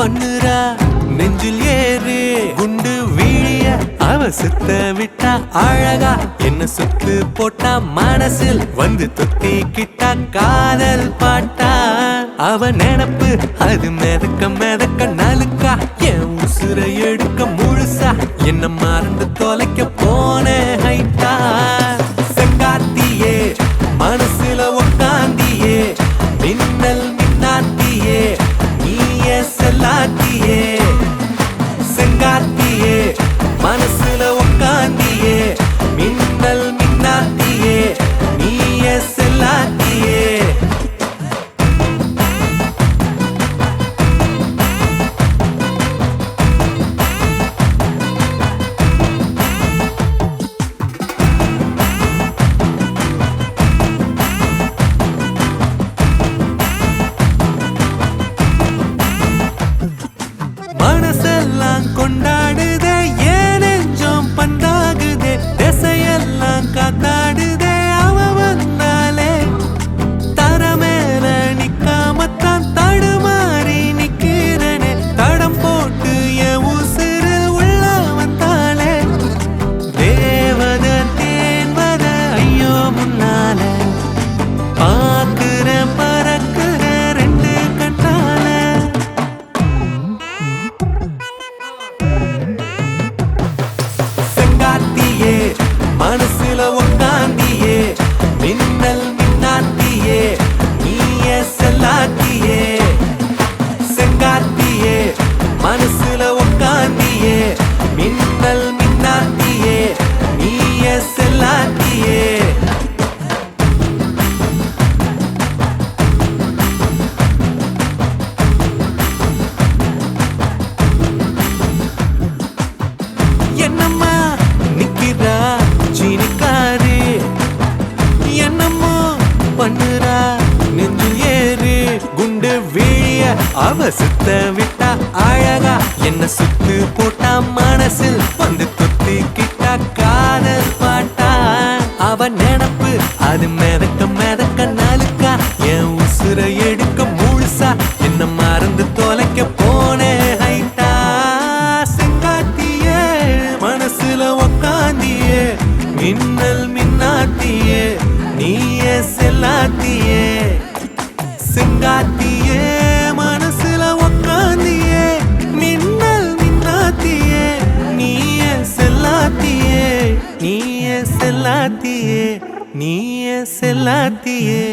பண்ணுறா நெஞ்சில் ஏறு குண்டு வீழிய அவ சுத்த விட்டா அழகா என்ன சுத்து போட்டா மனசில் வந்து தொத்திக்கிட்டா காதல் பாட்டா அவ நினப்பு அது மிதக்க மிதக்க நலுக்கா என் உசுரை எடுக்க முழுசா என்ன மறந்து தொலைக்க போன ஹைட்டா செங்காத்தியே மனசுல உக்காந்தியே மின்னல் மின்னாத்தியே நீயே செல்லாத்தியே செங்காத்தியே மனசுல உக்காந்தியே மின்னல் மின்னாத்தியே நீயே செல்லாத்தியே மனசெல்லாம் கொண்டாடுதே ஏன் நெஞ்சம் பந்தாகுதே திசையெல்லாம் காத்தாடுதே அவ வந்தாலே தர மேல நிக்காமத்தான் தடுமாறி நிக்கிறனே தடம் போட்டு என் உசுறு உள்ள வந்தாலே தேவத தேன்வத ஐயோ முன்னால பாக்குற பறக்குற ரெண்டு கண்ணால செங்காத்தியே மனசுல உக்காந்தியே மின்னல் மின்னாத்தியே நீயே செல்லாத்தியே செங்காத்தியே மனசுல உக்காந்தியே மின்னல் மின்னாத்தியே நீயே செல்லாத்தியே என்னம்மா நிக்கிறா சீனிக்காரு என்னம்மோ பண்ணுறா நெஞ்சில் ஏறு குண்டு வீழிய அவ சுத்த விட்டா அழகா என்ன சுத்து போட்டா மனசில் வந்து தொத்திக்கிட்டா காதல் பாட்டா அவ நினப்பு அது மிதக்க மிதக்க நலுக்கா என் உசுரை எடுக்க முழுசா என்ன மறந்து தொலைக்க போன ஹைட்டா செங்காத்தியே மனசுல உக்காந்தியே மின்னல் மின்னாத்தியே நீயே செல்லாத்தியே செங்காத்தியே மனசுல உக்காந்தியே மின்னல் மின்னாத்தியே நீயே செல்லாத்தியே நீயே செல்லாத்தியே நீயே செல்லாத்தியே